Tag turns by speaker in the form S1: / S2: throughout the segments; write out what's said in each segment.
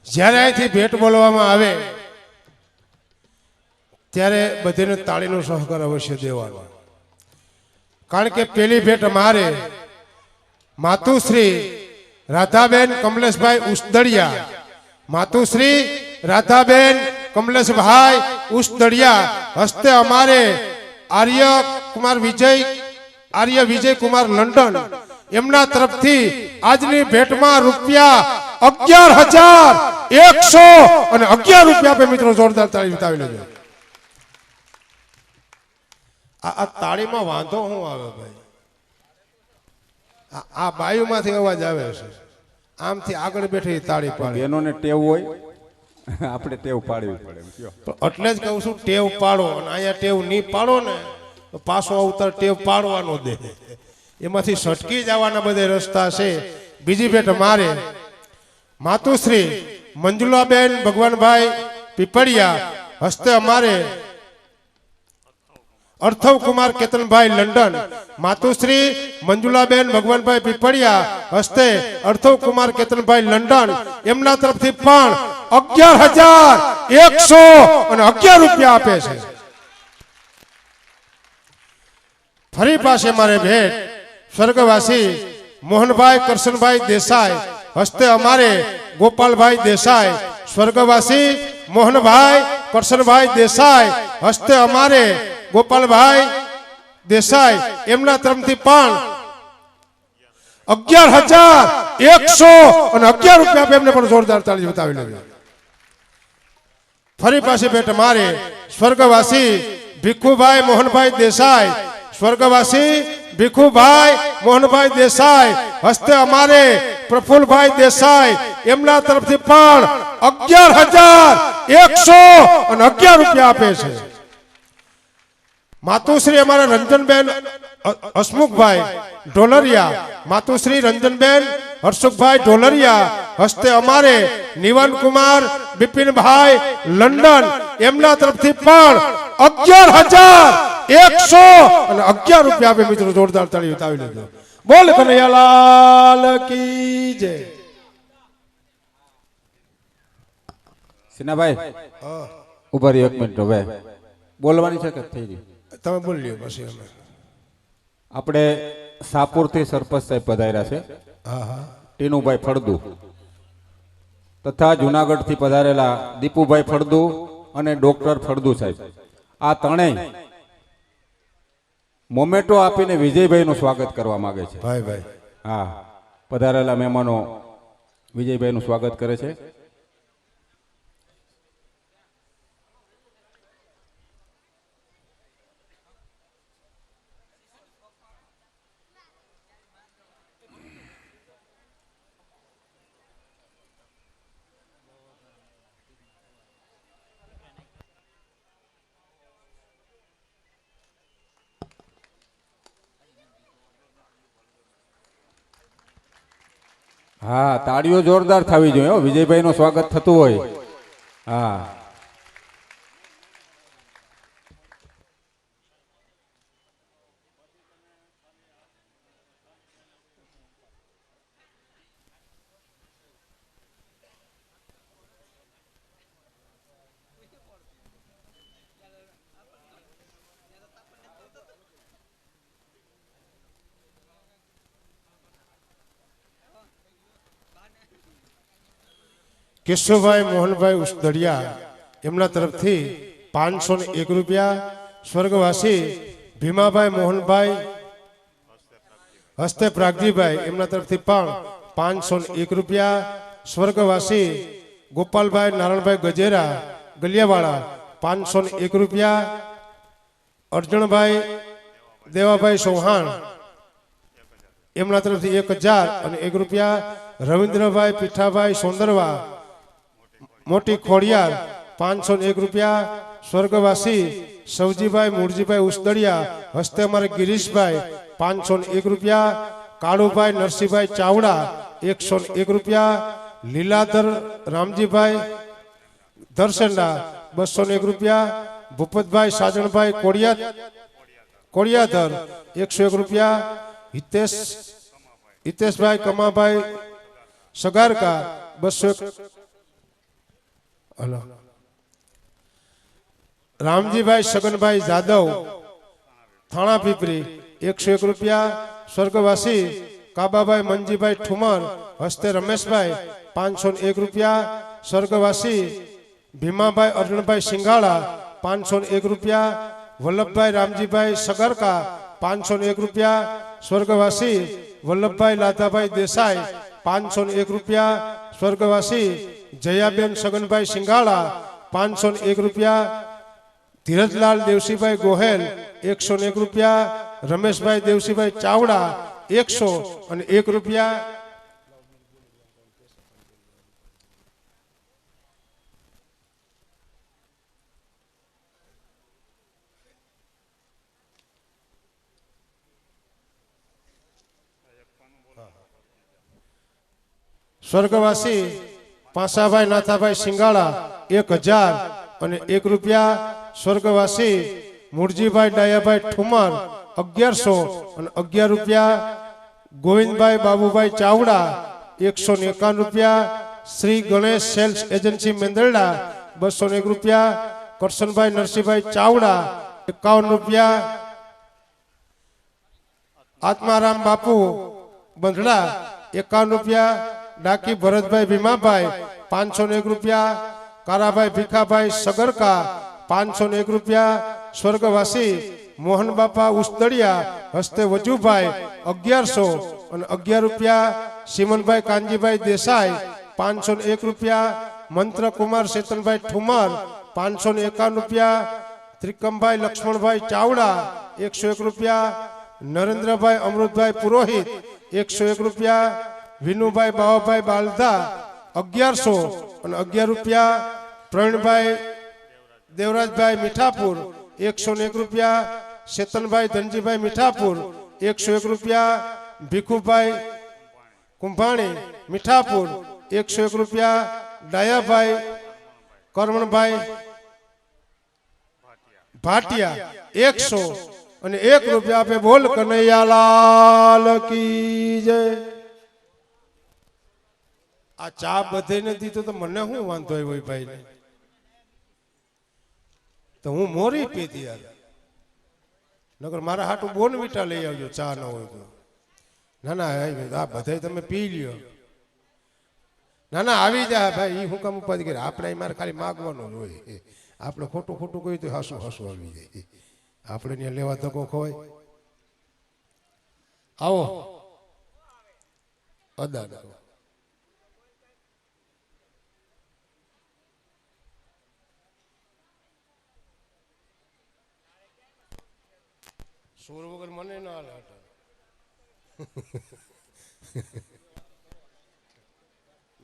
S1: જ્યારે અહીંથી ભેટ બોલવામાં આવે ત્યારે બધીને તાળીનો સહકાર અવશ્ય દેવાનો, કારણ કે પેલી ભેટ અમારે માતુશ્રી રાધાબેન કમલેશભાઈ ઉસદડિયા, માતુશ્રી રાધાબેન કમલેશભાઈ ઉસદડિયા હસ્તે અમારે આર્ય વિજય કુમાર લંડન એમના તરફથી આજની ભેટમાં રૂપિયા 11,111 રૂપિયા આપે. મિત્રો જોરદાર તાળી બતાવી લેજો. આ તાળીમાં વાંધો શું આવે ભાઈ? આ બાયુમાંથી અવાજ આવે છે, આમથી આગળ બેઠી તાળી પાડે.
S2: બેનોને ટેવ હોય, આપણે ટેવ પાડવી પડે.
S1: એટલે જ કહું છું ટેવ પાડો, અને અહીંયા ટેવ નહીં પાડો ને તો પાછો અવતાર ટેવ પાડવાનો દે, એમાંથી સટકી જવાના બધે રસ્તા છે. બીજી ભેટ મારે માતુશ્રી મંજુલાબેન ભગવાનભાઈ પીપળિયા હસ્તે અમારે અર્થવ કુમાર કેતનભાઈ લંડન, માતુશ્રી મંજુલાબેન ભગવાનભાઈ પીપળિયા હસ્તે અર્થવ કુમાર કેતનભાઈ લંડન એમના તરફથી પણ 11,111 રૂપિયા આપે છે. ફરી પાસે મારે ભેટ સ્વર્ગવાસી મોહનભાઈ કરશનભાઈ દેસાઈ હસ્તે અમારે ગોપાલભાઈ દેસાઈ, સ્વર્ગવાસી મોહનભાઈ કરશનભાઈ દેસાઈ હસ્તે અમારે ગોપાલભાઈ દેસાઈ એમના તરફથી પણ 11,111 રૂપિયા આપે. એમને પણ જોરદાર તાળી બતાવી લેજો. ફરી પાછી ભેટ મારે સ્વર્ગવાસી ભીખુભાઈ મોહનભાઈ દેસાઈ, સ્વર્ગવાસી ભીખુભાઈ મોહનભાઈ દેસાઈ હસ્તે અમારે પ્રફુલભાઈ દેસાઈ એમના તરફથી પણ 11,111 રૂપિયા આપે છે. માતુશ્રી અમારા રંજનબેન હસમુખભાઈ ઢોલરિયા, માતુશ્રી રંજનબેન હર્ષુખભાઈ ઢોલરિયા હસ્તે અમારે નિવન કુમાર બિપિનભાઈ લંડન એમના તરફથી પણ 11,111 રૂપિયા આપે. મિત્રો જોરદાર તાળી બતાવી લેજો. બોલ કનૈયાલાલ કી જય.
S2: સિનાભાઈ ઉભા રહ્યો 1 મિનિટ. હવે બોલવાની છે કે થઈ ગઈ?
S1: તમે બોલી લ્યો પછી. અમે
S2: આપણે સાપુરથી સરપંચ સાહેબ પધાર્યા છે, ટીનુભાઈ ફળદુ, તથા જુનાગઢથી પધારેલા દીપુભાઈ ફળદુ અને ડોક્ટર ફળદુ સાહેબ. આ ત્રણેય મોમેન્ટો આપીને વિજયભાઈનું સ્વાગત કરવા માંગે છે.
S1: ભાઈ ભાઈ
S2: હા, પધારેલા મહેમાનો વિજયભાઈનું સ્વાગત કરે છે. હા, તાળીઓ જોરદાર થવી જોઈએ વિજયભાઈ નું સ્વાગત થતું હોય. હા,
S1: કેશુભાઈ મોહનભાઈ ઉસદડિયા એમના તરફથી 501 રૂપિયા, સ્વર્ગવાસી ભીમાભાઈ મોહનભાઈ હસ્તે પ્રાગજીભાઈ એમના તરફથી પણ 501 રૂપિયા, સ્વર્ગવાસી ગોપાલભાઈ નારાયણભાઈ ગજેરા ગલિયાવાળા 501 રૂપિયા, અર્જણભાઈ દેવાભાઈ ચૌહાણ એમના તરફથી 1,001 રૂપિયા, રવિન્દ્રભાઈ પીઠાભાઈ સોંદરવા મોટી ખોડિયાર 501 રૂપિયા, સ્વર્ગવાસી સવજીભાઈ મૂળજીભાઈ ઉસદડિયા હસ્તે અમારે ગિરીશભાઈ 501 રૂપિયા, કાળુભાઈ નરસિંહભાઈ ચાવડા 101 રૂપિયા, લીલાધર રામજીભાઈ દરસેંડા 201 રૂપિયા, ભૂપતભાઈ સાજણભાઈ કોડિયાધર 101 રૂપિયા, હિતેશભાઈ કમાભાઈ સગારકા 201 હલો રામજીભાઈ સગનભાઈ જાદવ થાણા પીપરી 101 રૂપિયા. સ્વર્ગવાસી કાબાભાઈ મંજીભાઈ ઠુમર હસ્તે રમેશભાઈ 501 રૂપિયા. સ્વર્ગવાસી ભીમાભાઈ અર્જુનભાઈ સિંગાળા 501 રૂપિયા. વલ્લભભાઈ રામજીભાઈ સગરકા 501 રૂપિયા. સ્વર્ગવાસી વલ્લભભાઈ લાધાભાઈ દેસાઈ 501 રૂપિયા. સ્વર્ગવાસી જયાબેન સગનભાઈ સિંગાળા 501 રૂપિયા. ધીરજલાલ દેવસીભાઈ ગોહેલ 101 રૂપિયા. રમેશભાઈ દેવસીભાઈ ચાવડા 101 રૂપિયા. સ્વર્ગવાસી પાસાભાઈ નાથાભાઈ સિંગાળા 1001 રૂપિયા. સ્વર્ગવાસી મુરજીભાઈ ડાયાભાઈ ઠુમર 1111 રૂપિયા. ગોવિંદભાઈ બાબુભાઈ ચાવડા 151 રૂપિયા. શ્રી ગણેશ સેલ્સ એજન્સી મેંદરડા 201 રૂપિયા. કરશનભાઈ નરસિંહભાઈ ચાવડા 51 રૂપિયા. આત્મારામ બાપુ બંધડા 51 રૂપિયા. ડાકી ભરતભાઈ ભીમાભાઈ 501 રૂપિયા. કારાભાઈ ભીખાભાઈ સગરકા 501 રૂપિયા. સ્વર્ગવાસી મોહન બાપા ઉસદડિયા હસ્તે વજુભાઈ 1111 રૂપિયા. સિમનભાઈ કાનજીભાઈ દેસાઈ 501 રૂપિયા. મંત્રકુમાર ચેતનભાઈ ઠુમર 551 રૂપિયા. ત્રિકમભાઈ લક્ષ્મણભાઈ ચાવડા 101 રૂપિયા. નરેન્દ્રભાઈ અમૃતભાઈ પુરોહિત 101 રૂપિયા. વિનુભાઈ બાવાભાઈ બાલધા 1111 રૂપિયા. પ્રવીણભાઈ દેવરાજભાઈ મીઠાપુર 101 રૂપિયા. ચેતનભાઈ ધનજીભાઈ મીઠાપુર 101 રૂપિયા. ભીખુભાઈ કુંભાણી મીઠાપુર 101 રૂપિયા. ડાયાભાઈ કરમણભાઈ ભાટિયા 101 રૂપિયા. આપે બોલ કનૈયાલાલ કી જય. આ ચા બધે ને દીધો તો મને શું વાંધો હોય ભાઈ ને, તો હું મોરી પીધી યાર. નકર મારા હાટું બોનવીટા લઈ આવજો ચા ન હોય તો. ના ના આ બધા તમે પી લ્યો. ના ના આવી જા ભાઈ. એ હું કામ ઉપાધિ કરે. આપણે મારે ખાલી માગવાનું જ હોય. આપણે ખોટું ખોટું કહ્યું તો હાસું હાસું આવી જાય. આપણે ત્યાં લેવા ધક્કો ખોય. આવો અદા સુર વગર મને ના હાલે.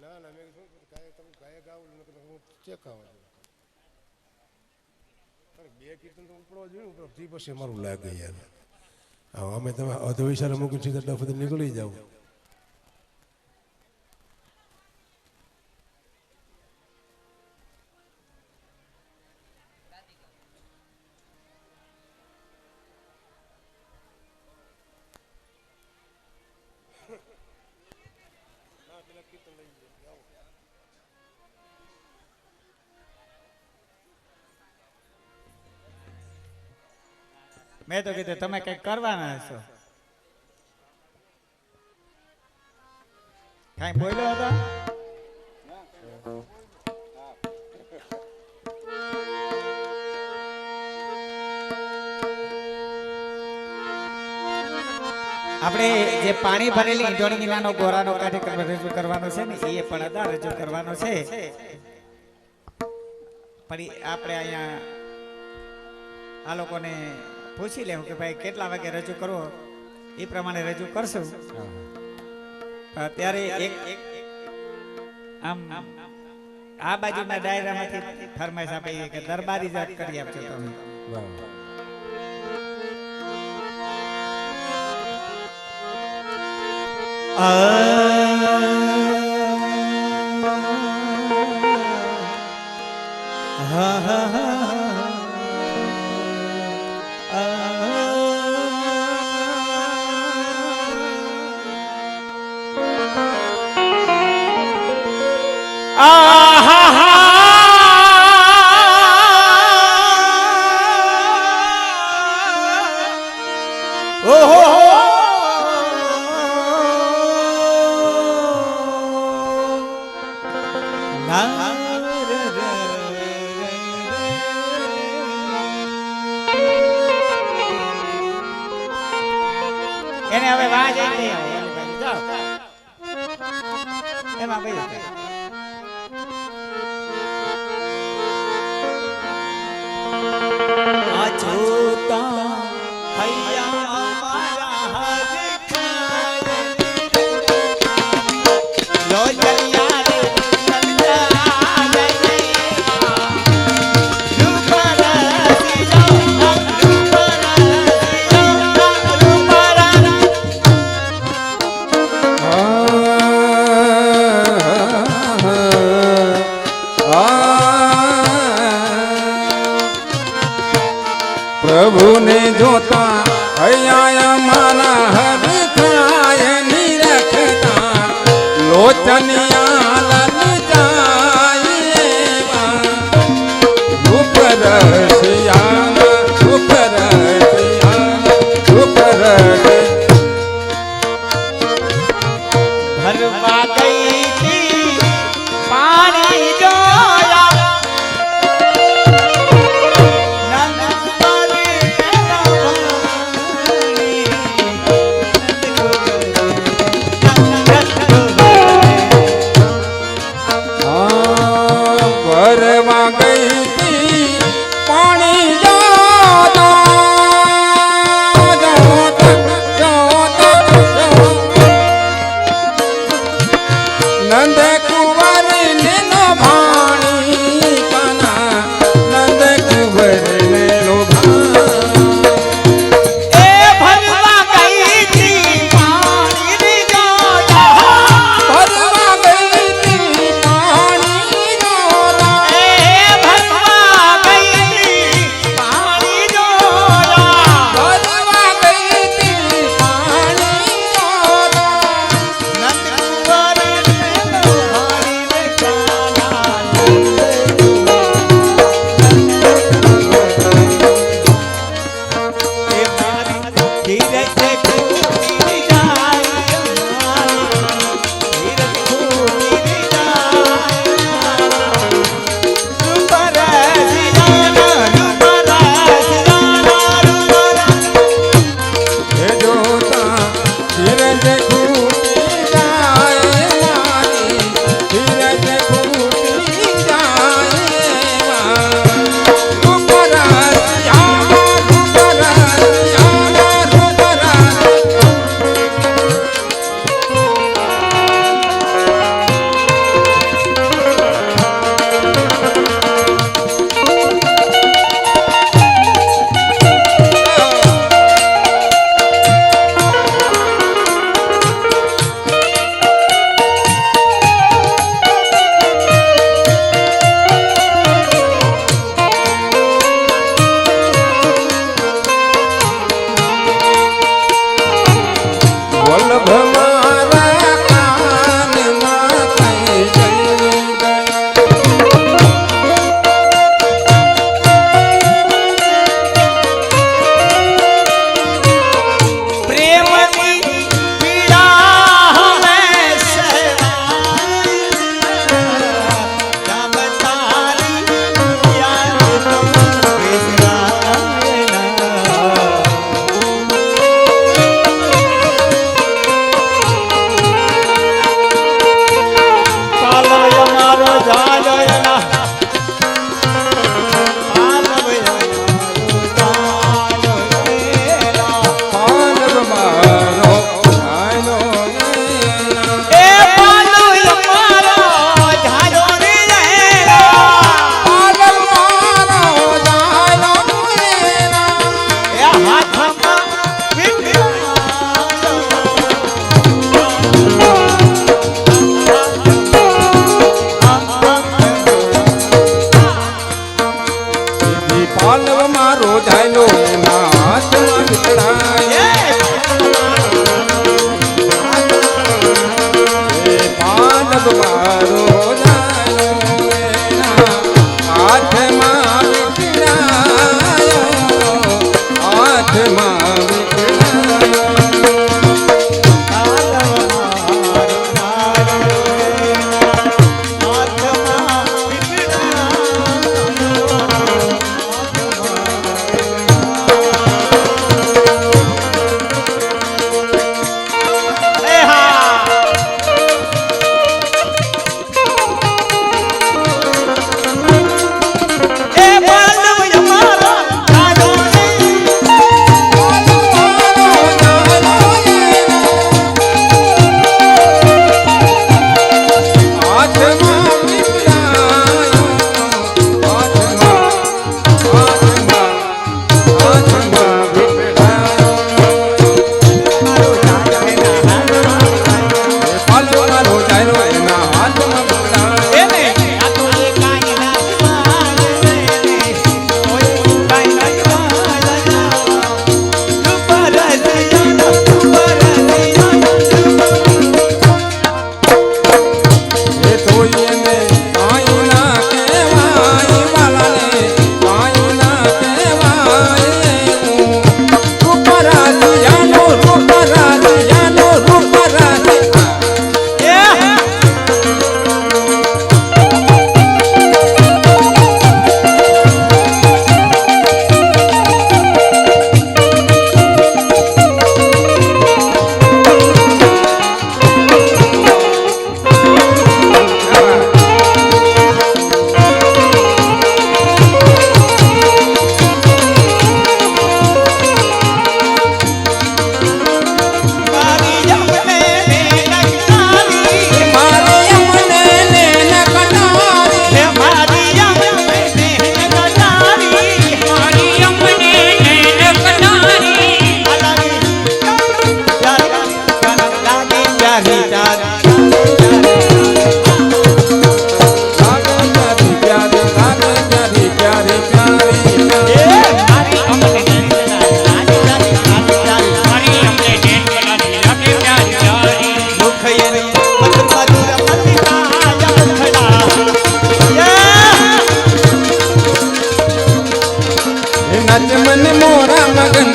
S1: ના ના મેં કીધું તમે ગાયક આવું ચેક આવો. બે કીર્તન તો ઉપડવા જોઈએ. ઉપરથી પછી મારું લાગે યાર. હા અમે તમે અધવિચારે મૂકી સીધા ડફતે નીકળી જાવ.
S3: મેં તો કીધું તમે કઈક કરવાના હશો. કઈ બોલ્યો હતો? આપણે જે પાણી ભરેલી ઈંડોળી ગીલાનો ગોરાનો કાર્યક્રમ રજૂ કરવાનો છે ને, એ પણ અદા રજૂ કરવાનો છે. પણ આપણે અહીંયા આ લોકોને પૂછી લેવું કે ભાઈ કેટલા વાગે રજૂ કરવો, એ પ્રમાણે રજૂ કરશું. ત્યારે એક આમ આ બાજુના ડાયરામાંથી ફરમાઈશ આપી કે દરબારી જાત કરી આપજો તમે. એને હવે વાહ જઈ નહીં આવે એની બાજુ જાઓ એમાં ભાઈ અછૂતા હૈયા અમારા હરખાય લોચરિયા રે નંદાય રૂપરસી જાઓ
S2: પ્રભુને જોતા હૈયા મારા હરખાય નિરખતા લોચનિયા લલચાય રૂપ રસિયાના રૂપ રસિયાના રૂપ રસિયા
S3: ભરવા ગઈ થી પાણી જોયા નંદમાલી નંદગોરી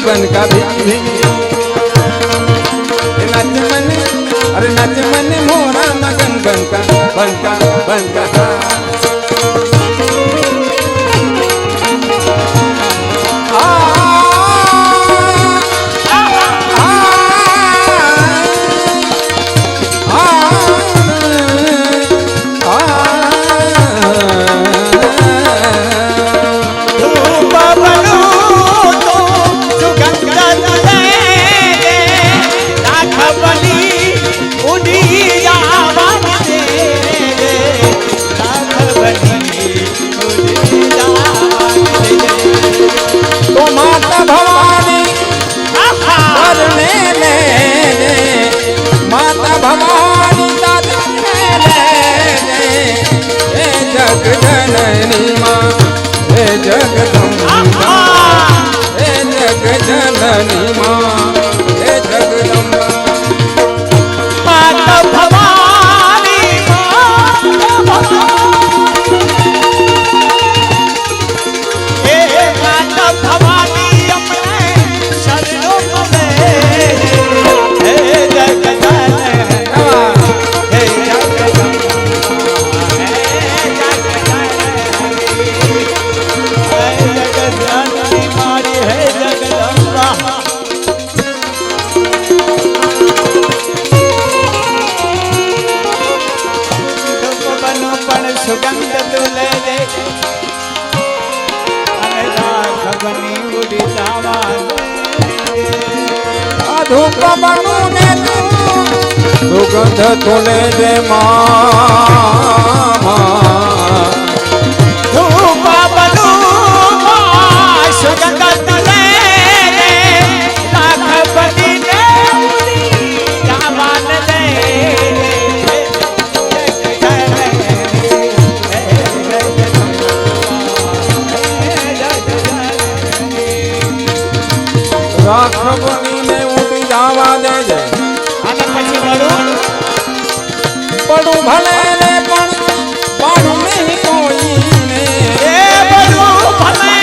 S2: बन का भीगी नाच मन अरे नाच मन मोरा मगन बन का तो माता भवानी करने ले माता भवानी करने ले हे जग जननी माँ हे जगदम्बा हे जग जननी माँ हे जगदम्बा
S3: माता भवानी माता भवानी अपने शरणों में हे जगदम्बा हे जगदम्बा मारी हे जगदम्बा પણ સુગંધ તુલે દે અને રાઘવની ઉડી જાવા
S2: ધૂપ બનું ને સુગંધ તુલે દે મા
S3: ધૂપ બનું સુગંધ તુલે દે રાઘવની ને ઉડી જાવા દે
S2: રાઘવની ને ઉડી જવા દેજે
S3: અને પછી વળું
S2: પડું ભલે ને પણ પાડું નહીં કોઈને
S3: એ વળું ભલે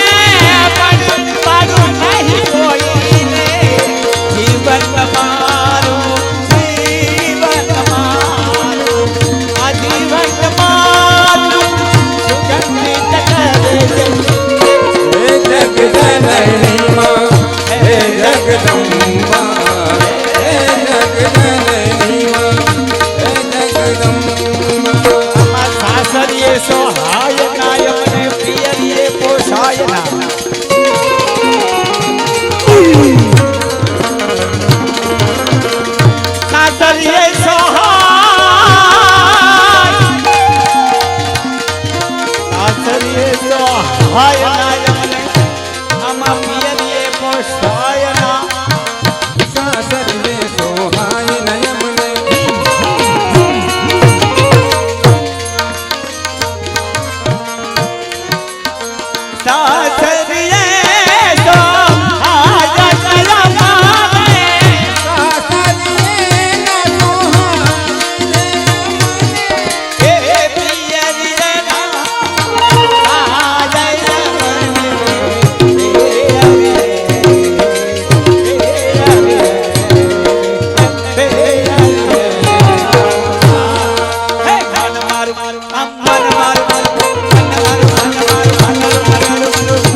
S3: પણ પાડું નહીં કોઈને જીવન તમારું આ જીવન તમારું સુગંધિત કરે
S2: હે જગ જનની માં હે જગદમ્બા હે જગ જનની માં હે જગદમ્બા
S3: સાસરીએ સોહાય નાયમને પ્રિયરીએ પોષાય ના સાસરીએ સોહાય સાસરીએ સોહાય નાયમને આમાં પ્રિયરીએ પોષાય ના
S2: સાસરે સોહાય નયમને
S3: સાસરીએ સોહાય નાયમને હે પ્રિયરીએ ના આય મારું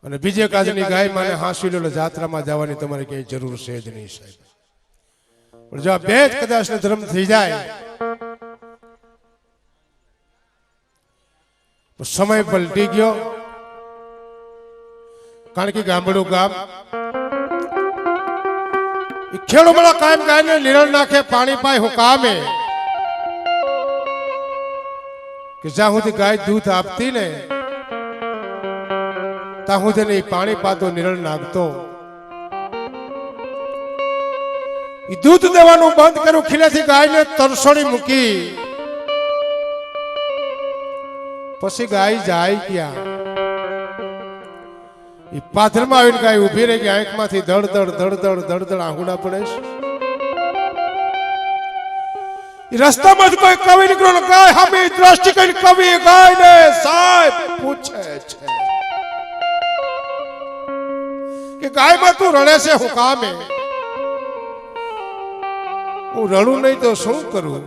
S1: અને બીજે કાજની ગાય માને હાંસી લો જાત્રામાં જવાની તમારે ક્યાંય જરૂર છે જ નહીં સાહેબ. પણ જો આ બે જ કદાચ ધર્મ થઈ જાય તો સમય પલટી ગયો. કારણ કે ગામડું ગામ ખેડૂ બળા કાયમ ગાયને નિરણ નાખે પાણી પાય હું કામે કે જ્યાં સુધી ગાય દૂધ આપતી ને ત્યાં સુધી નહીં પાણી પાતો નિરણ નાખતો. દૂધ દેવાનું બંધ કર્યું ખીલેથી ગાયને તરસોડી મૂકી. પછી ગાય જાય ક્યાં? એ પાથરમાં આવીને ગાય ઊભી રહી ગઈ. આંખમાંથી દળદળ દળદળ દળદળ આહુડા પડે છે. રસ્તામાં જ કોઈ કવિ નીકળ્યો ગાય હામી દ્રષ્ટિ કરીને કવિ ગાયને સાહેબ પૂછે છે કે ગાયમાં તું રડે છે હું કામે? હું રડું નહીં તો શું કરું?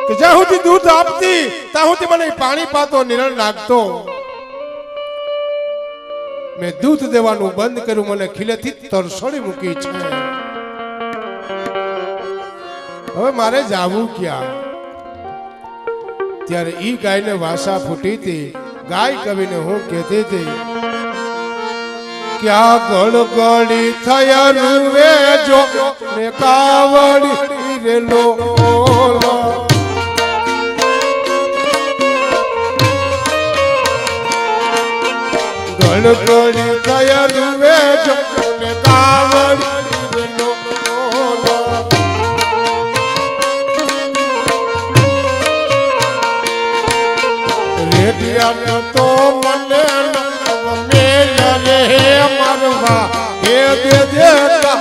S1: કે જ્યાં સુધી દૂધ આપતી ત્યાં સુધી મને પાણી પાતો નિરણ નાખતો. મેં દૂધ દેવાનું બંધ કર્યું, મને ખીલેથી તરસોડી મૂકી છે. હવે મારે જાવું ક્યાં? ત્યારે ઈ ગાયને વાસા ફૂટી હતી. ગાય કવિને હું કહેતી હતી ક્યાં ગળગળી થયા રૂવે જો ને કાવડી રેલો ગળગળી થયા રૂવે જો ને કાવડી રેલો રેડિયા તો મને હે મરવા હે દે દેતા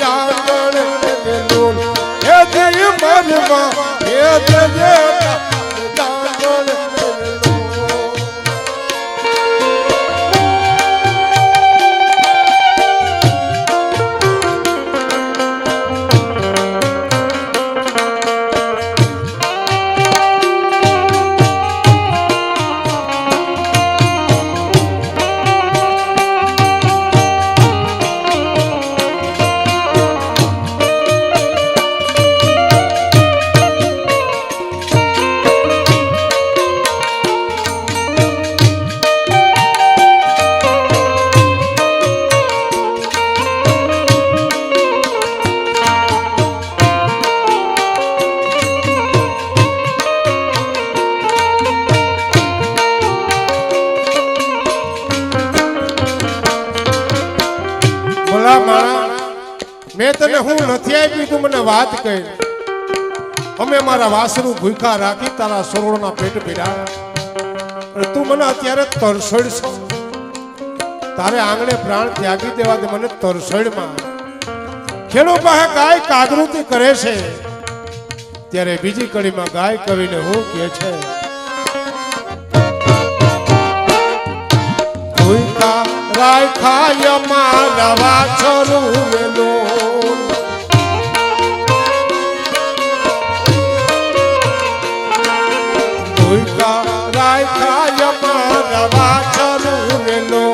S1: જાગણ હે લોલ હે દે મરવા હે દે દેતા જાગણ હે મેં તને હું નથી આપી તું મને વાત કહી. અમે મારા વાસરું ભૂખા રાખી તારા સરોળના પેટ પીડા. તું મને અત્યારે તરસોડશો. તારે આંગણે પ્રાણ ત્યાગી દેવા દે મને તરસોડમાં. ખેડૂ પાસે ગાય કાગૃતિ કરે છે ત્યારે બીજી કડીમાં ગાય કવિને હું કહે છે ભૂખા રાખાય મારા વાછરું વેલો રાખાય મારા વાછરું વેલો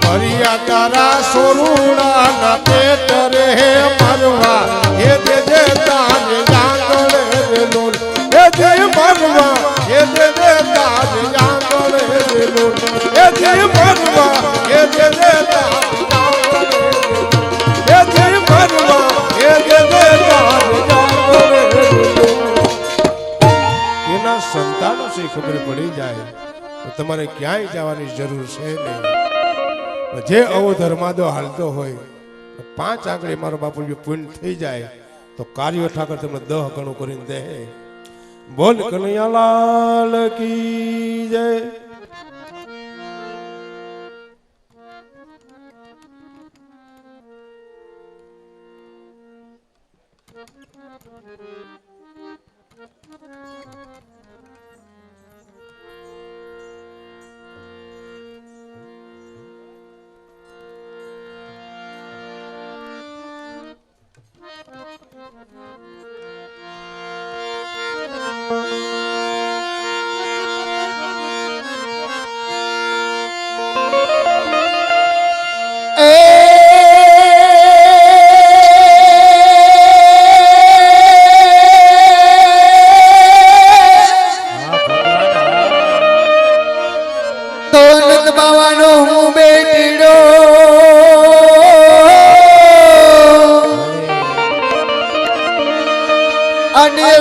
S1: ભરિયા તારા સોરુડા ના પેટ રે મરવા હે દે દે તારે જાગળ વેલો હે દે મરવા હે દે દે તારે જાગળ વેલો હે દે મરવા હે દે દે તારે જાગળ હે દે મરવા હે દે દે તારે જાગળ એના સંતાનો છે ખબર પડી જાય તો તમારે ક્યાંય જવાની જરૂર છે નહીં. જે અવધર્માદો હાલતો હોય 5 આંગળી મારો બાપુ પૂર્ણ થઈ જાય તો કાર્ય ઠાકર તમને 10 ગણું કરીને દે. બોલ કનૈયાલાલ કી જય.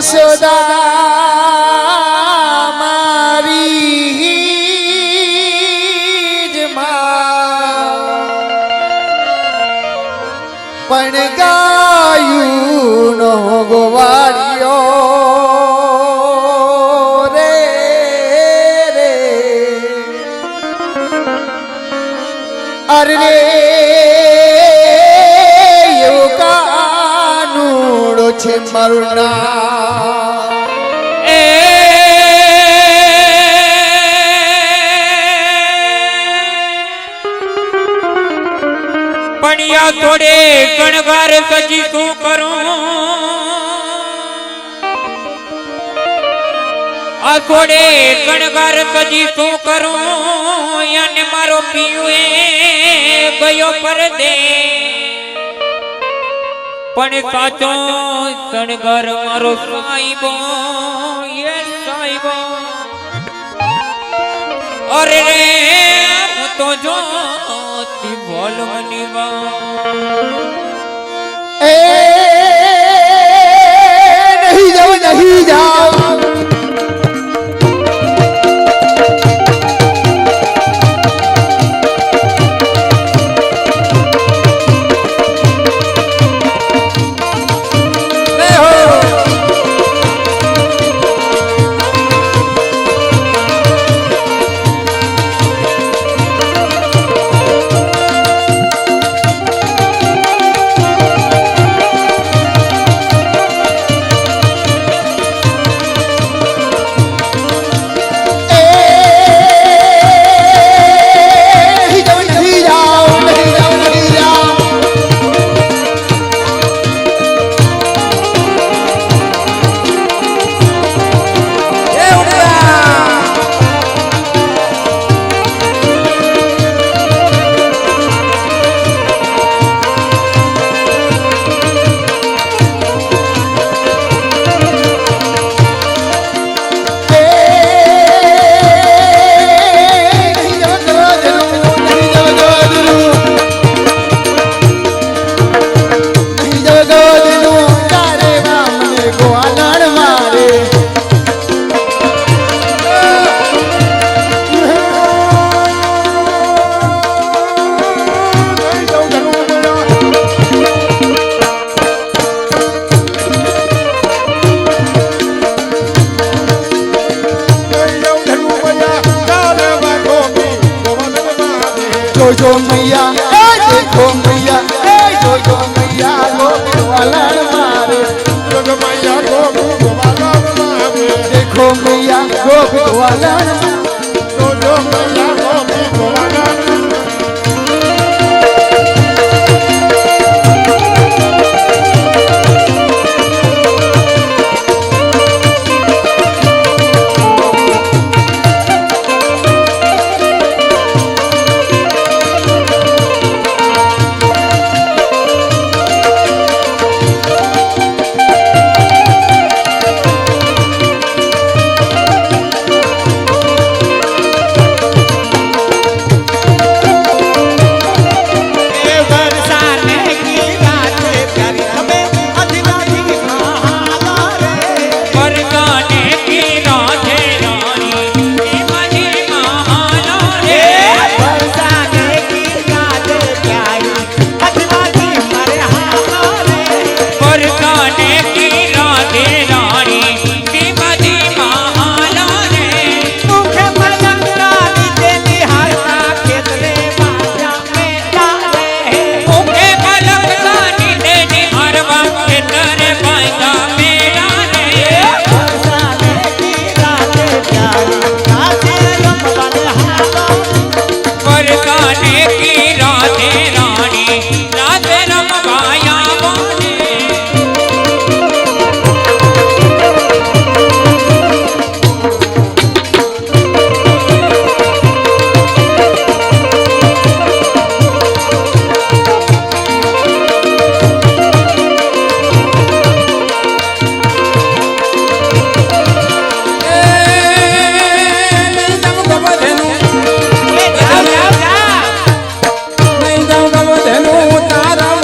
S4: યશોદા મારી જ માં પણ ગાયું નો ગોવાળિયો રે રે અરે એવું કાનુડો છે મારું નામ
S5: પણિયા થોડે ગણગાર સજી શું કરું આ થોડે ગણગાર સજી શું કરું અને મારો પિયું ગયો પરદે પણ સાચો શણગાર મારો સાઈબો એ સાઈબો અરે રે હું તો જો બોલ મનીવા
S4: એ નહીં જાઓ જોજો મૈયા દેખો મૈયા જોજો મૈયા ગોવાલણ મારે
S1: જોજો મૈયા ગોવાલણ મારે
S4: દેખો મૈયા ગોવાલણ
S1: જોજો મૈયા ગોવાલણ
S2: તારા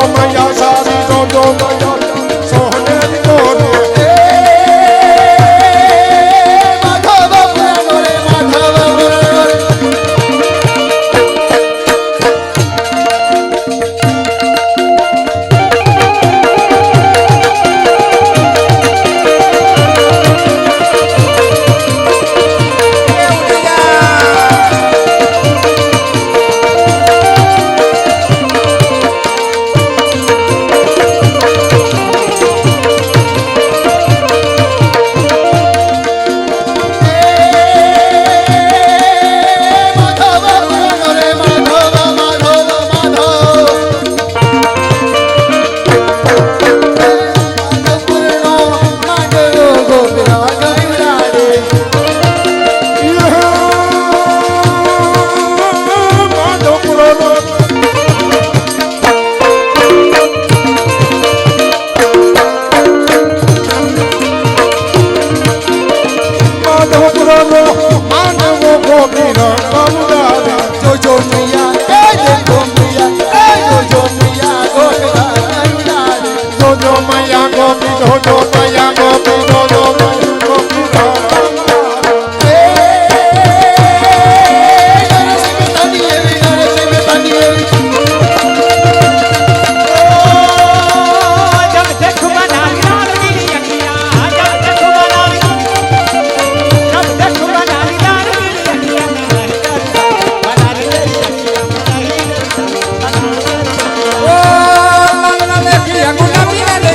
S1: મૈયા સારી જોજો મૈયા સોનેરી મોરે
S4: માધવ પુરાણો રે માધવ પુરાણો રે જોજો મૈયા એ દેખો મૈયા એ જોજો મૈયા ગોગરા ગંડારે
S1: જોજો મૈયા ગોપી જોજો મૈયા ગોપી જોજો ગોપી
S3: જબ દેખ બનાવી લાડવી અખિયા જબ દેખ બનાવી જબ દેખ બનાવી લાડવી અખિયા બનાવી
S2: ઓ લાલા લેખી ગુલાબી રે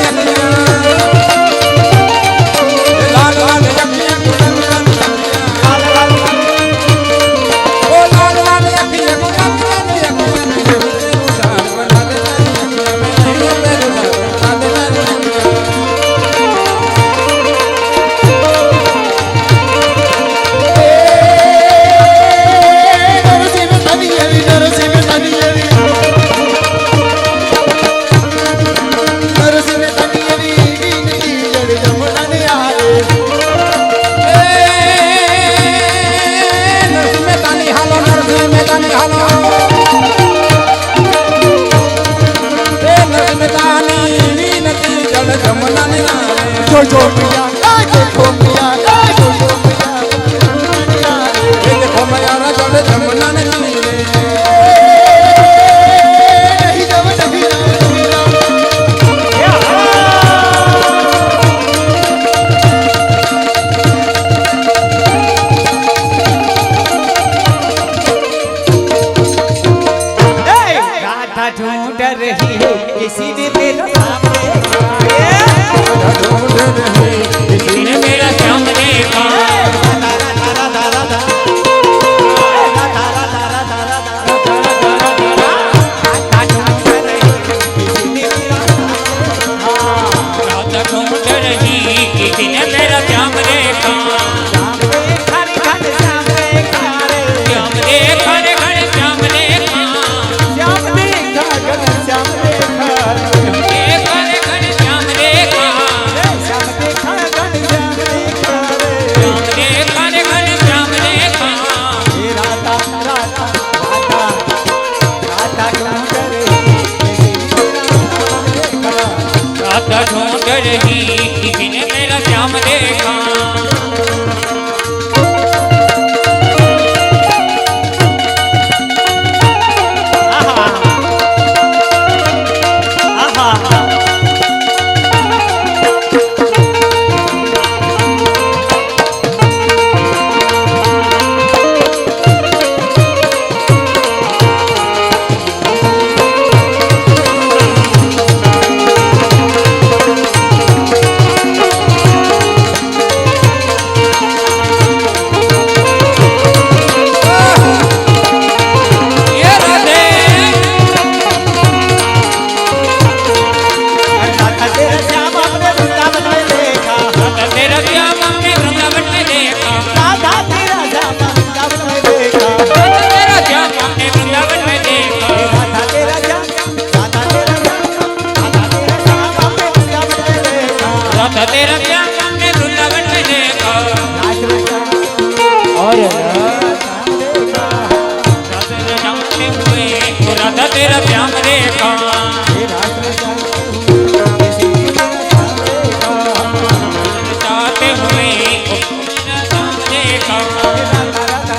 S5: देखा राधा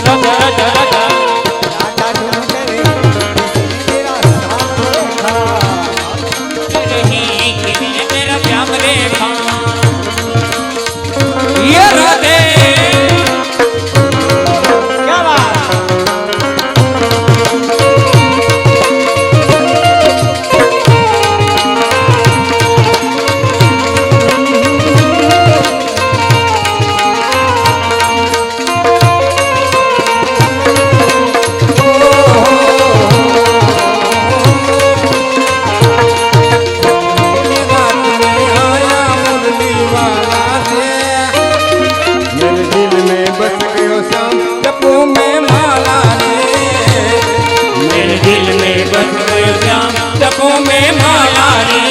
S5: राधा राधा
S3: राधा ढूंढ रे किसी तेरा श्याम देखा
S5: नहीं किसी ने मेरा श्याम देखा ये राधे
S3: क्या बात
S2: रात में आया मुरली वाला से मेरे दिल में बस गयो श्याम जपू में माला रे
S5: मेरे दिल में बस गयो श्याम जपो में माला रे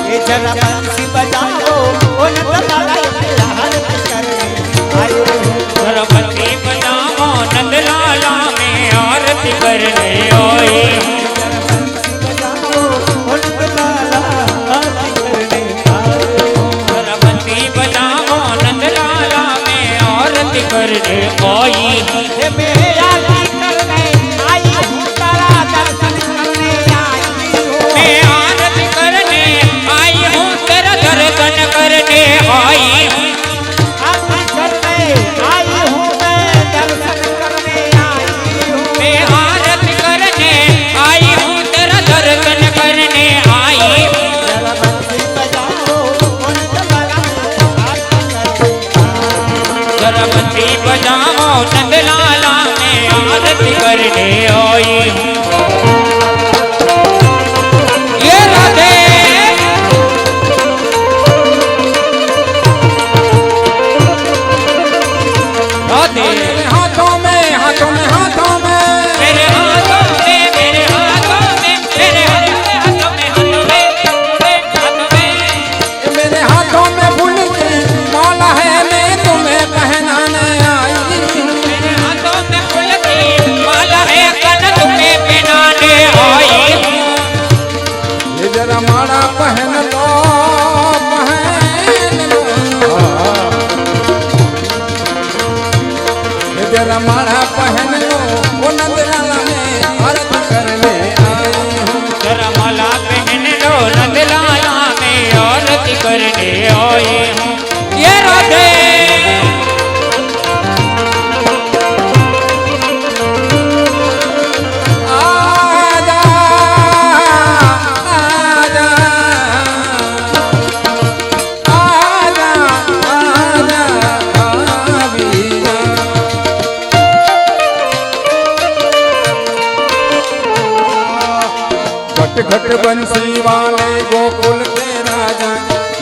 S3: ये जरा बंसी बजाओ ओ नंदलाला लहर करे आयो
S5: सरस्वती बजाओ नंद लाला में आरती करने आए
S3: बजाओ ओ नंदलाला करने आयो
S5: सरस्वती बजाओ नंद लाला में आरती करने आई
S3: हे मेरा करने आई हूँ तारा दर्शन करने आई हूँ
S5: मैं आरती करने आई हूँ तेरा दर्शन करने आई हूँ
S3: आरती करने आई हूँ मैं दर्शन करने आई हूँ
S5: मैं आरती करने आई हूँ तेरा दर्शन करने आई हूँ
S3: जरा बंसी बजाओ ओ नंदलाला
S5: सरस्वती बजाओ नंद लाला में आरती करने आई हूँ ये राधे राधे
S2: मेरे हाथों में हाथों में हाथों में
S5: मेरे हाथों में मेरे हाथों में मेरे हाथों में हाथों में
S2: मेरे हाथों में फूल की माला है मैं तुम्हें पहनाने आई
S5: मेरे हाथों में फूल की माला है कन तुम्हें पहनाने आई हूँ
S2: ये जरा माला पहन लो ये जरा माला पहन लो वो नंदलाला में आरती करने आई हूँ
S5: जरा माला पहन लो नंद लाला में आरती करने आई हूँ ये राधे
S2: आजा आजा आजा आजा आवीना घट घट बंसी वाले गोकुल के राजा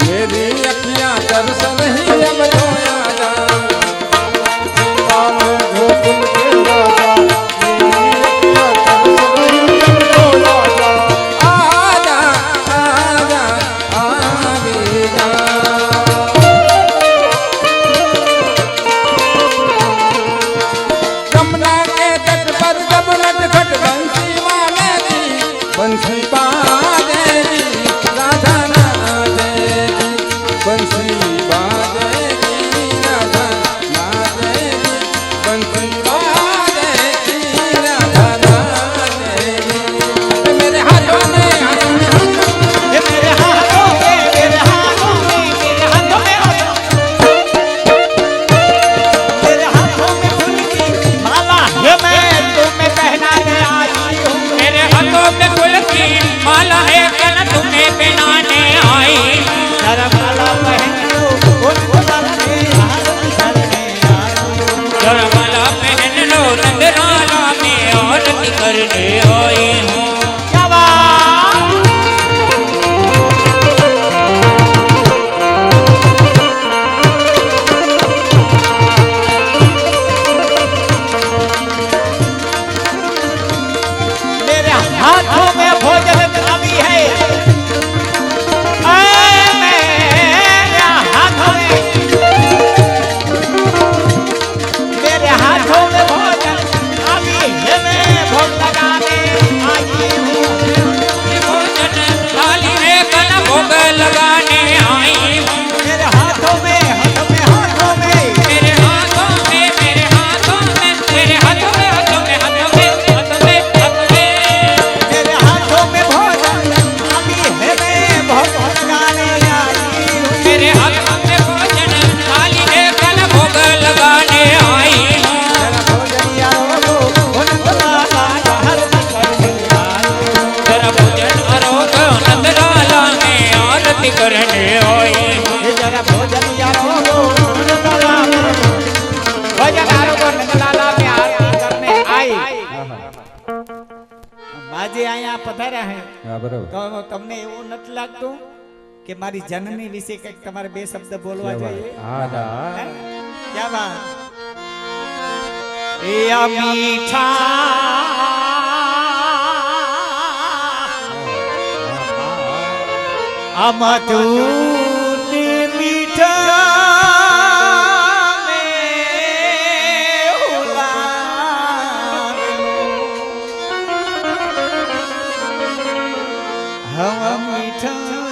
S2: मेरी अखियां तरस रही अब तो आजा वाले गोकुल के राजा मेरी अखियां तरस रही अब तो आजा आजा आवीना यमुना के तट पर जब नटखट बंसी वाले की बंसी बाजे
S5: आरती करने आए हूँ
S3: ये जरा भोजन यारो नंदलाला भोजन यारो को नंदलाला में आरती करने आई माजी आया पधार्या है
S2: હા બરાબર
S3: તો તમને એવું નથી લાગતું કે મારી જનની વિશે કંઈક તમારે બે શબ્દ બોલવા જોઈએ
S2: હા ના
S3: હે? ક્યાં બાત એ આ મીઠા આમાં તું મીઠા હવા મીઠા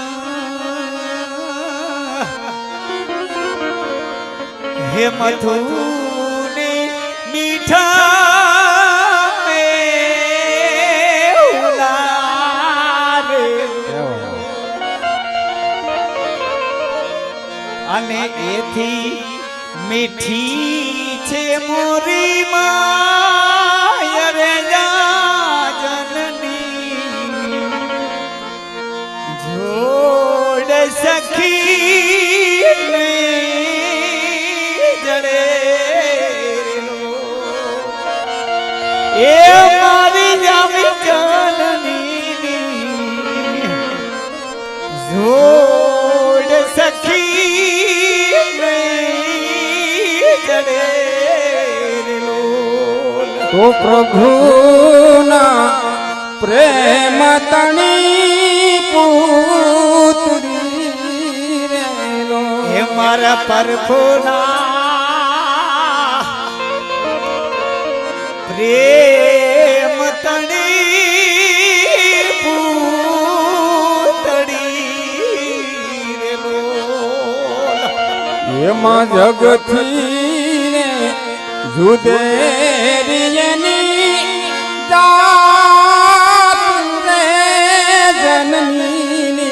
S3: હે મથુને મીઠા અને એથી મીઠી છે મોરી માય રે જનની જોડ સખી ને જડે એ મારી જામી જનની જોડ સખી ને જડે
S2: તો પ્રભુના પ્રેમ તણી પુત્રી રેલો
S3: હે મારા પરભુના પ્રેમ તણી પૂતળી રે બોલ
S2: એમાં જગથી ને જુદેરિયની જાત રે જનની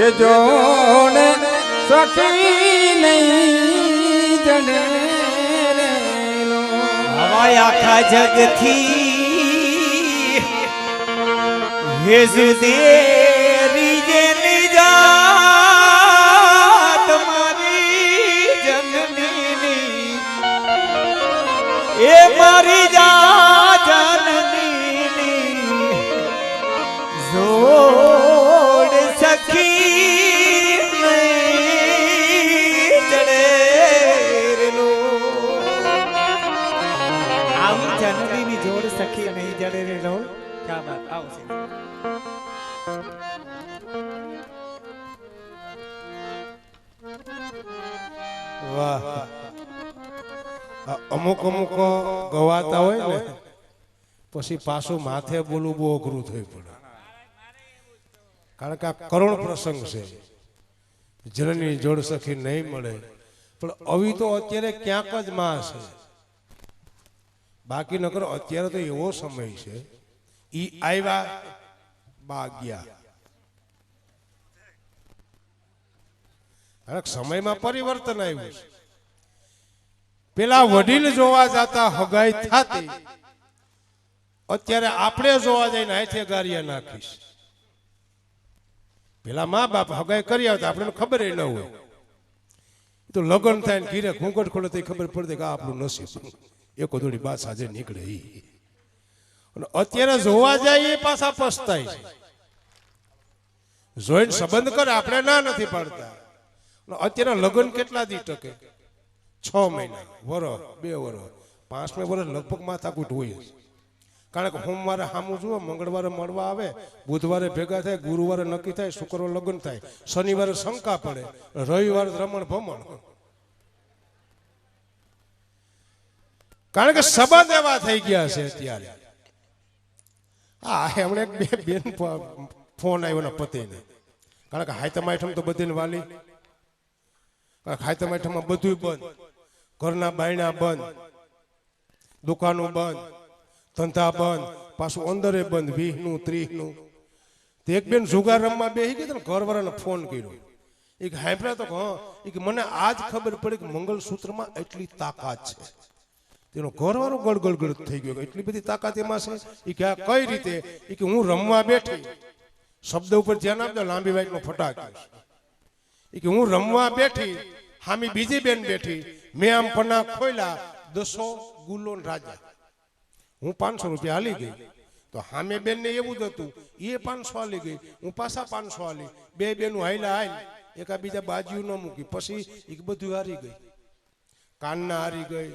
S2: એ જોડ સખી નહીં જડે રેલો
S3: હવાય આખા જગથી હે સુદેરી જેની જાત મારી જનની એ મારી જનની જોડ સખી નહીં જડે રેલો આવી જનની જોડ સખી નહીં જડે રેલો ક્યાં બાત આવશે
S1: વાહ આ અમુક અમુક ગવાતા હોય ને પછી પાછું માથે બોલવું બહુ અઘરું થઈ પડે કારણ કે આ કરુણ પ્રસંગ છે જનની જોડ સખી નહીં મળે પણ આવી તો અત્યારે ક્યાંક જ માં છે બાકી ન કરો અત્યારે તો એવો સમય છે ઈ આવ્યા બા ગયા સમયમાં પરિવર્તન આવ્યું છે પેલા વડીલ જોવા જતા હગાઈ થાતી અત્યારે આપણે જોવા જઈને હાથે ગારિયા નાખીશ પેલા મા બાપ હગાઈ કરી આવતા આપણે ખબર ન હોય તો લગ્ન થાય ને ઘીરે ઘૂંઘટ ખોલે તો ખબર પડતી કે આ આપણું નસીબ એક થોડી બાત સાજે નીકળે ઈ અને અત્યારે જોવા જાય એ પાછા પસ્તાય છે જોઈને સંબંધ કરે આપણે ના નથી પાડતા અત્યારે લગ્ન કેટલા દી ટકે 6 મહિના વરસ 2 વરસ 5મે વરસ લગભગ માથાકૂટ હોય કારણ કે સોમવારે સામું જુઓ મંગળવારે મળવા આવે બુધવારે ભેગા થાય ગુરુવારે નક્કી થાય શુક્રવારે લગ્ન થાય શનિવારે શંકા પડે રવિવારે રમણ ભમણ કારણ કે સંબંધ એવા થઈ ગયા છે અત્યારે હા એમણે બે બેન ફોન આવ્યો ને પતિને કારણ કે હાયતમ આઈટમ તો બધીને વાલી હાયતમ આઈટમમાં બધું બંધ ઘરના બાયણા બંધ દુકાનો બંધ ધંધા બંધ પાછું અંદરે બંધ 20નું 30નું તે એક બેન જુગાર રમવા બેસી ગઈ ને ઘરવાળાને ફોન કર્યો એક હાંભળ્યા તો હા કે મને આજ ખબર પડી કે મંગળસૂત્રમાં એટલી તાકાત છે તેનો ઘરવાળો ગળગળ થઈ ગયો એટલી બધી તાકાત એમાં છે એ કે આ કઈ રીતે એ કે હું રમવા બેઠી શબ્દ ઉપર ધ્યાન આપજો. લાંબી વાઈકનો ફટાક એ કે હું રમવા બેઠી, હામી બીજી બેન બેઠી, મેં આમ પન્ના ખોલ્યા, 200 ગુલો ને રાજા. હું 500 રૂપિયા હાલી ગઈ, તો હામે બેન ને એવું જ હતું, એ 500 હાલી ગઈ, હું પાછા 500 હાલી, બે બેનું હાલ્યા હાલ, એકા બીજા બાજુ ન મૂકી, પછી એ બધું હારી ગઈ. કાનના હારી ગઈ,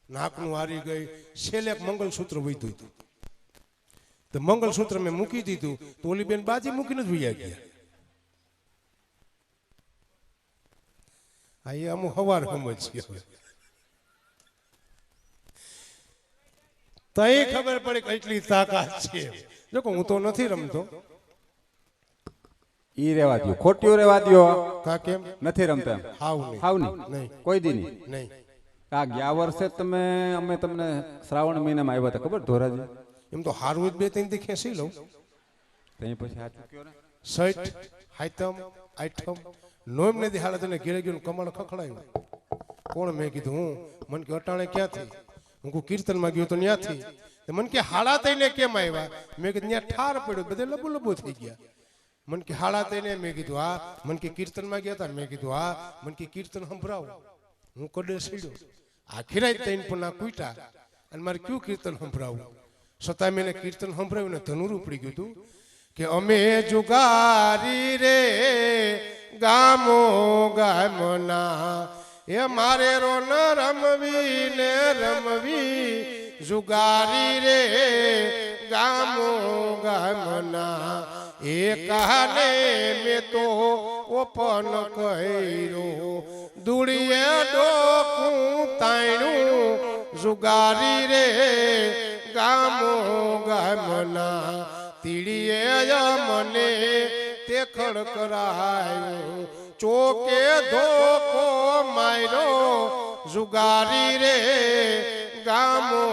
S1: નાકનું હારી ગઈ, છેલ્લે એક મંગલસૂત્ર વધ્યું હતું. તો મંગલસૂત્ર મેં મૂકી દીધું, તો ઓલી બેન બાજી મૂકીને જ વૈયા ગયા. આ એ અમુક હવાર સમજ છે. તઈ ખબર પડે કેટલી તાકાત છે. જો કે હું તો નથી રમતો.
S2: ઈ રેવા દ્યો, ખોટિયું રેવા દ્યો.
S1: કા કેમ
S2: નથી રમતા એમ?
S1: હાવ નહીં.
S2: હાવ નહીં?
S1: નહીં.
S2: કોઈ દી નહીં?
S1: નહીં.
S2: આ ગયા વર્ષે અમે તમને શ્રાવણ મહિનામાં આવ્યા હતા, ખબર ધોરાજી?
S1: એમ તો હારું જ 2-3 દી ખેંચી લઉં.
S2: તઈ પછી સાચું કયો ને,
S1: સૈઠ હાઈતમ આઈટમ નોમ ને દી હાલત ને ઘેરે ગયો કમળ ખખડાયું. કોણ? મેં કીધું હું. મન કે અટાણે ક્યાંથી? હું કહું કીર્તનમાં ગયો તો ત્યાંથી. મન કે હાડા તઈને કેમ આવ્યા? મેં કીધું ત્યાં ઠાર પડ્યો, બધે લબુ લબુ થઈ ગયા. મન કે હાડા તઈને? મેં કીધું હા. મન કે કીર્તનમાં ગયા હતા? મેં કીધું હા. મન કે કીર્તન સંભળાવો. હું કડે સીડ્યો, આખી રાત તઈને પણ ના કૂટા, અને મારે કયું કીર્તન સંભળાવું? છતાં મેં કીર્તન સંભળાવ્યું ને ધનુર ઉપડી ગયું હતું કે અમે જુગારી રે ગામો ગામના, એ મારે રો ન રમવી ને રમવી જુગારી રે ગામો ગામના, એ કહાને મેં તો ઓપન કર્યો, દુડીએ ડોકું તાણ્યું જુગારી રે ગામો ગામના, તીડીએ મને તે ખડકરાયો, ચોકે ધોકો માર્યો જુગારી રે ગામો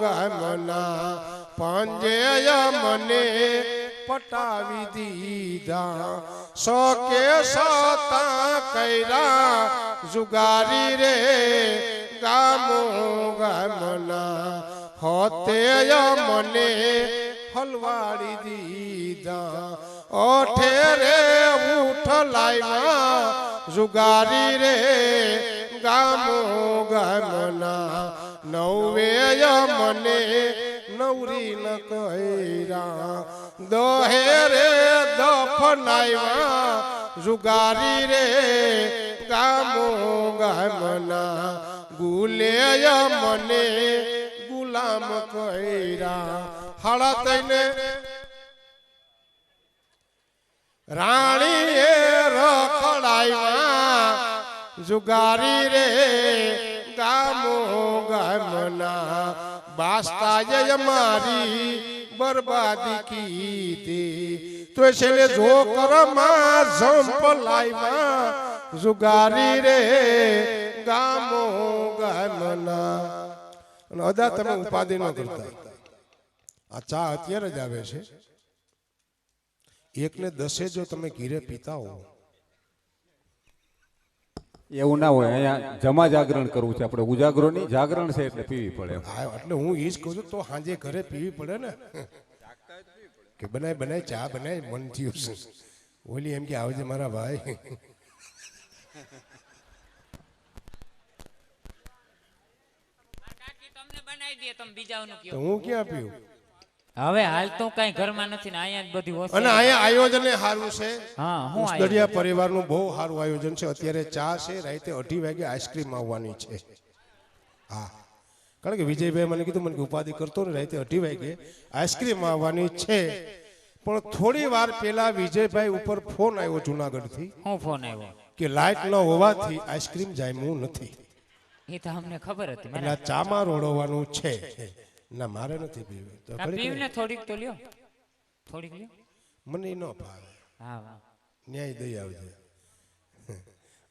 S1: ગામના, પંજે મને પટાવી દીધા, સોકે સતા કર્યા જુગારી રે ગામો ગામના, હોતે મને હલવાડી દીધા, ઓઠે રે ઉઠ લાવ્યા જુગારી રે ગામો ગામના, નવે મને નવરી ન કર્યા, દહે રે દફનાવ્યા જુગારી રે ગામો ગામના, ગુલે મને ગુલામ કર્યા. હાડા તઈને રાણીએ રખડાવ્યા જુગારી રે ગામો ગામના, બાસ્તાએ મારી બરબાદી કીધી, તો છેલ્લે જોકરમાં ઝંપ લાવ્યા જુગારી રે ગામો ગામના. અને અદા તમે ઉપાધિ ન કરતા. આ ચા અત્યારે જ આવે છે, 1 ને 10 જો તમે ઘીરે પીતા હો,
S2: એવું ના હોય. અહીંયા જમા જાગરણ કરવું છે આપણે, ઉજાગરો નહીં, જાગરણ છે એટલે પીવી પડે.
S1: હા, એટલે હું એ જ કહું છું, તો સાંજે ઘરે પીવી પડે ને, કે બનાય ચા બનાય મન થયું છે. ઓલી એમ કે આવજે મારા ભાઈ. તો હું ક્યાં પીવું?
S5: હવે હાલ તો કઈ ઘરમાં નથી ને અહીંયા જ બધી વસ્તુ.
S1: અને અહીંયા આયોજન સારું છે.
S5: હા, હું
S1: ઉસદડિયા પરિવારનું બહુ સારું આયોજન છે. અત્યારે ચા છે, રાતે 2:30 વાગે આઈસ્ક્રીમ આવવાની છે. હા, કારણ કે વિજયભાઈ મને કીધું, મને ઉપાધિ કરતો ને, રાતે 2:30 વાગે આઈસ્ક્રીમ આવવાની છે. પણ થોડી વાર પહેલા વિજયભાઈ ઉપર ફોન આવ્યો જુનાગઢથી.
S5: હું ફોન આવ્યો
S1: કે લાઈટ ન હોવાથી આઈસ્ક્રીમ જામ્યું નથી.
S5: એ તો અમને ખબર હતી.
S1: એટલે આ ચામાં રોડવાનું છે. ના, મારે નથી પીવી. તો
S5: પીવને થોડીક તો લ્યો, થોડીક લ્યો.
S1: મને ન ભાવે.
S5: હા, વાહ.
S1: ન્યાય દઈ આવજે.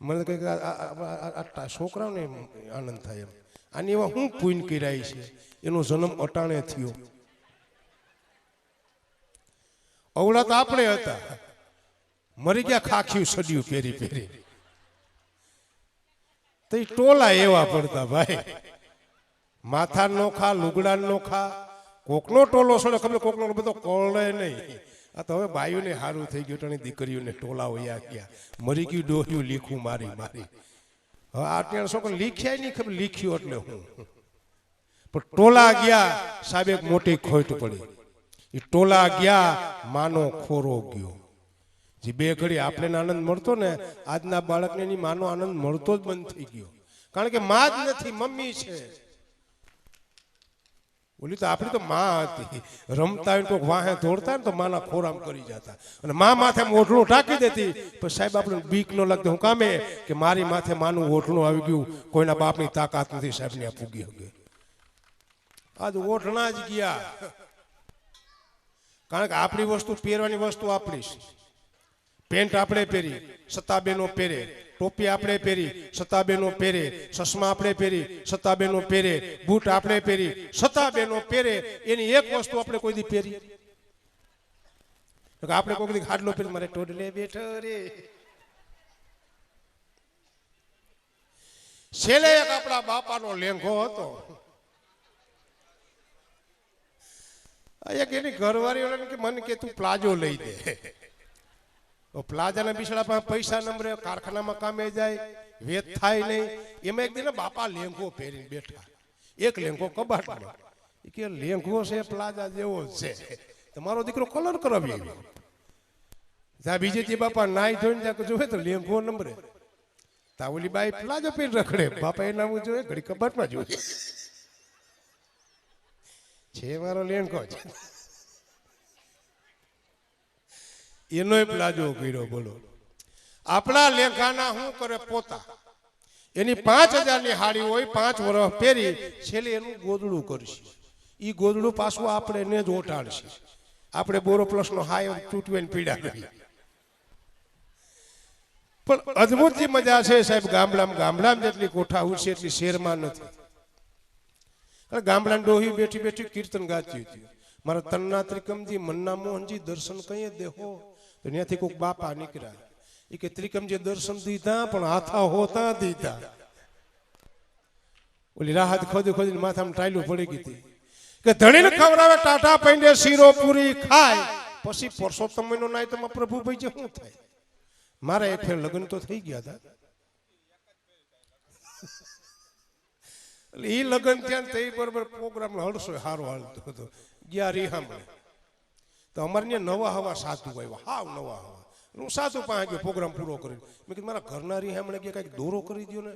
S1: મને કંઈક આ છોકરાઓને આનંદ થાય એમ. આની એવા હું પૂન કર્યા છે, એનો જન્મ અટાણે થયો. અવળા તો આપણે હતા, મરી ગયા ખાખ્યું સડ્યું પહેરી પહેરી. તો ટોલા એવા પડતા ભાઈ, માથા નો ખા, લુગડા નો ખા, કોકનો ટોલો સડે ખબર, કોકનો બધો કોળે નહીં. આ તો હવે બાયુને સારું થઈ ગયું ટણી દીકરીઓને ટોલા વયા ગયા મરી ગયું ડોહ્યું લીખું મારી મારી હવે અત્યારે શું લીખ્યા નહીં ખબર લીખ્યું એટલે હું પણ ટોલા ગયા સાહેબ એક મોટી ખોટ પડી એ ટોલા ગયા માનો ખોરો ગયો જે બે ઘડી આપણે આનંદ મળતો ને આજના બાળકને એની માનો આનંદ મળતો જ બંધ થઈ ગયો કારણ કે માં જ નથી મમ્મી છે બોલી તો આપણી તો માં હતી રમતા હોય તો વાહે દોડતા ને તો માના ખોરામ કરી જતા અને માં માથે ઓઢણું ટાંકી દેતી પણ સાહેબ આપણે બીક ન લાગતી હું કામે કે મારી માથે માનું ઓઢણું આવી ગયું કોઈના બાપની તાકાત નથી સાહેબ ને આ પૂગી ગઈ આજ ઓઢણા જ ગયા કારણ કે આપણી વસ્તુ પહેરવાની વસ્તુ આપણી છે પેન્ટ આપણે પહેરી સતાબેનો પહેરે ટોપી આપણે પહેરી સતાબેનો પહેરે ચશ્મા આપણે પહેરી સતાબેનો પહેરે બૂટ આપણે પહેરી સતાબેનો પહેરે એની એક વસ્તુ આપણે કોઈ દી પહેરી આપણે કોઈ દી ખાટલો પહેરી મારે ટોડલે બેઠો રે છેલ્લે એક આપણા બાપાનો લેંઘો હતો એક એની ઘરવાળી કે મને કે તું પ્લાઝો લઈ દે પ્લાઝાના બિચારા પાસે પૈસા નંબરે કારખાનામાં કામે જાય વેત થાય નહીં એમાં એક દિન બાપા લેંઘો પહેરીને બેઠા એક લેંઘો કબાટમાં કે લેંઘો છે પ્લાઝા જેવો છે તમારો દીકરો કલર કરાવી જ્યાં બીજે જે બાપા નાઈ ધોઈને જ્યાં જોવે તો લેંઘો નંબરે તા ઓલી બાઈ પ્લાઝો પહેરી રખડે બાપા એના હું જોયે ઘડી કબાટમાં જોઈએ છે મારો લેંઘો છે એનો પ્લાઝો કર્યો બોલો આપણા લેંઘાના શું કરે પોતા એની 5000 ની હાડી હોય 5 વર્ષ પહેરી છેલ્લે એનું ગોદડું કરશે ઈ ગોદડું પાછું આપણે ને જ ઓટાડશે આપણે બોરો પ્લસ નો હાય તૂટવીને પીડા કરી પણ અદ્ભુત જે મજા છે સાહેબ ગામડામાં જેટલી કોઠા ઉડશે એટલી શહેરમાં નથી ગામડાની ડોહી બેઠી બેઠી કીર્તન ગાતી હતી મારા તન્ના ત્રિકમજી મન્ના મોહનજી દર્શન કહીએ દેહો તો ત્યાંથી કોઈક બાપા નીકળ્યા એ કે ત્રિકમજી દર્શન દીધા પણ હાથા હોતા દીધા ઓલી રાહત ખોદી ખોદીને માથામાં ટાયલું પડી ગઈ હતી કે ધણીને ખવડાવે ટાટા પૈંડે શીરો પૂરી ખાય પછી પરસોત્તમ મહિનો નાય તો પ્રભુ ભાઈ જે શું થાય મારા એક ફેર લગ્ન તો થઈ ગયા હતા એટલે એ લગ્ન ત્યાં તે બરોબર પ્રોગ્રામ હળસો સારો હાલતો હતો ગયા રીહામણે તો અમારે ત્યાં નવા હવા સાધુ આવ્યા હાવ નવા હવા હું સાધુ પાસે ગયો પ્રોગ્રામ પૂરો કરીને મેં કીધું મારા ઘરના રીહામણે ગયા કંઈક દોરો કરી દો ને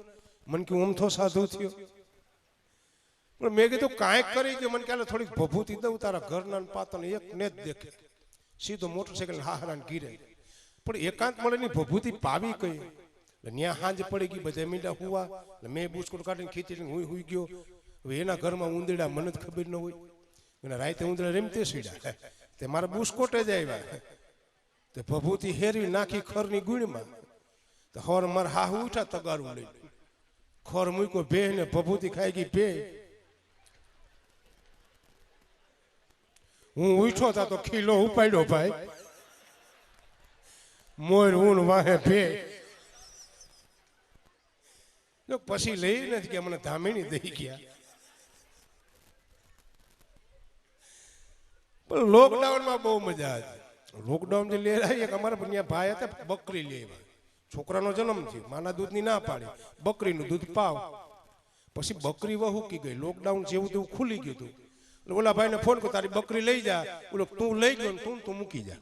S1: મને કે ઓમ તો સાધુ થયો પણ મેં કીધું કાંઈક કરી દો મને ક્યારે થોડીક ભભૂતી દઉં તારા ઘરના પાતળ એક ને જ દેખે સીધો મોટરસાઇકલ હાહરાને ગીરે પણ એકાંત મળેની ભભૂતી પાવી કઈ ત્યાં હાંજ પડી ગઈ બધા મીંડા હુવા મેં બુસ્કોટ કાઢીને ખીચીને હું હુઈ ગયો હવે એના ઘરમાં ઉંદરડા મને જ ખબર ન હોય એને રાતે ઉંદરડા રમતે સીડા તે મારા બુસ્કોટે જ આવ્યા તે ભભૂતી હેરવી નાખી ખરની ગુણમાં તો હર મારા હાહુ ઉઠા તગારું લઈ ખર મૂક્યો ભે ને ભભૂતી ખાઈ ગઈ ભે હું ઉઠો તા તો ખીલો ઉપાડ્યો ભાઈ મોર ઊન વાહે ભે પછી લઈ નથી કે મને ધામીણી દઈ ગયા પણ લોકડાઉનમાં બહુ મજા હતી લોકડાઉન જે લે એક અમારા ત્યાં ભાઈ હતા બકરી લે છોકરાનો જન્મ થયો માના દૂધની ના પાડી બકરીનું દૂધ પાવ પછી બકરી વહુકી ગઈ લોકડાઉન જેવું તેવું ખુલી ગયું હતું ઓલા ભાઈને ફોન કર્યો તારી બકરી લઈ જા ઓલો તું લઈ ગયો ને તું મૂકી જા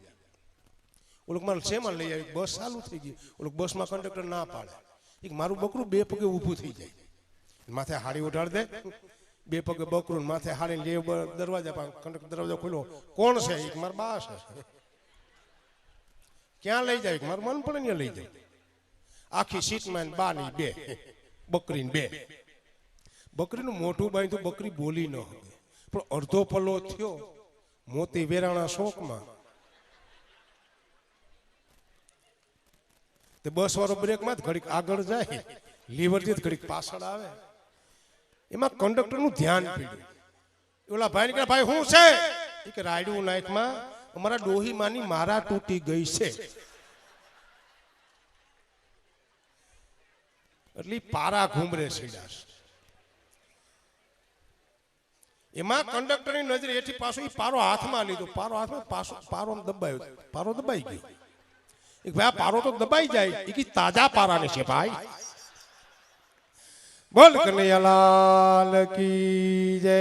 S1: ઓલો મારે શેમાં લઈ આવી બસ ચાલુ થઈ ગઈ ઓલો બસમાં કંડક્ટર ના પાડે એક મારું બકરું બે પગે ઊભું થઈ જાય માથે હાડી ઉઠાડ દે બે પગે બકરું માથે હાડી લે દરવાજા પર કંડક્ટર દરવાજો ખોલ્યો કોણ છે એક મારા બા છે ક્યાં લઈ જાય મારું મન પડે ને લઈ જાય આખી સીટમાં બાની બે બકરીને બે બકરીનું મોઢું બાંધ્યું બકરી બોલી ન હવે પણ અડધો પલ્લો થયો મોતી વેરાણા શોકમાં તે બસ વાળો બ્રેકમાં જ ઘડીક આગળ જાય લીવરથી જ ઘડીક પાછળ આવે એમાં કંડક્ટરનું ધ્યાન પીડ્યું ઓલા ભાઈ કે ભાઈ શું છે એ કે રાયડું નાઈટમાં અમારા ડોહીમાની મારા તૂટી ગઈ છે એટલે પારા ઘૂમરે સીડા એમાં કંડક્ટરની નજરે એથી પાછો એ પારો હાથમાં લીધો, પારો હાથમાં પારો દબાયો, પારો દબાઈ ગયો. એ ભાઈ આ પારો તો દબાઈ જાય, એ કે તાજા પારાને છે ભાઈ. બોલ કનૈયાલાલ કી જય.